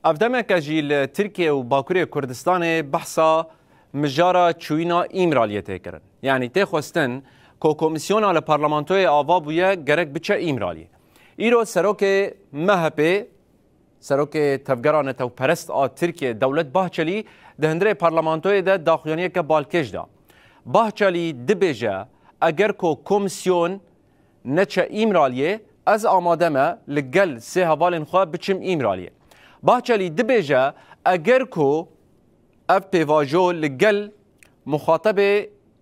افدمك جیل ترکیه و باکوری کردستان بحثا مجارا چوینا ایمرالیته کرن. یعنی تخواستن که کمیسیون آل پارلمانتوی آوا بویه گرک بچه ایمرالیه. ایرو سروک مهپه سروک تفگران تو پرست ترکیه دولت باهچلی دهندره پارلمانتوی ده داخلیانیه که بالکش دا. باهچلی دبیجه اگر که کمیسیون نچه ایمرالیه از آماده ما لگل سه هوالین خواه بچم ایمرالیه. باهچلی دبیجه اگر که اف پیواجو لگل مخاطب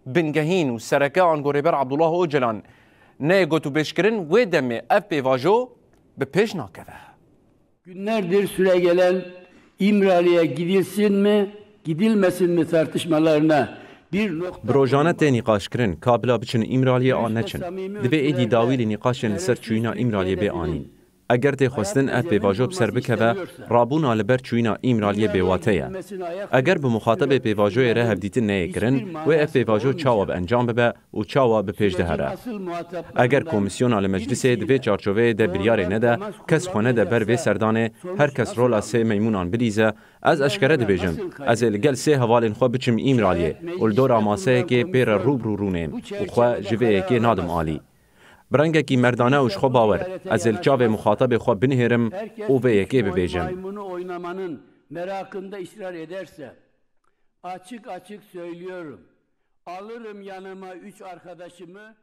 بنگهین و سرکه آنگوریبر عبدالله اوجلان نه گوتو بشکرین و دمه اف پیواجو به پیش ناکده. Günlerdir süre gelen İmralı'ya gidilsin mi, gidilmesin mi tartışmalarına bir nokta... بروجانه تی نقاش کرن کابلا بچن ایمرالیه آن نچن دبی ایدی داویلی نقاشن سر چوینا ایمرالیه به آنین اگر تی خواستن ات پیواجو بسر بکوه رابونا لبر چوینا ایمرالیه بیواتیه اگر به مخاطب پیواجوی ره هفدیتن نیه کرن و ات پیواجو چاوا به انجام ببه و چاوا به پیش دهره اگر کمیسیون آل مجلس دوی چارچوه ده بریاره نده کس خونه ده بر وی سردانه هر کس رولا سه میمونان بریزه از اشکره دبیجم از الگل سه حوالین خو بچم ایمرالیه ولدور آماسه که پیر روبرو رونیم و خو جوه که نادم آلی برنگه کی مردانه وش خو باور از الچاو مخاطب خو بنهرم او به یکی ببیجم merakında ısrar ederse açık açık söylüyorum. Alırım yanıma 3 arkadaşımı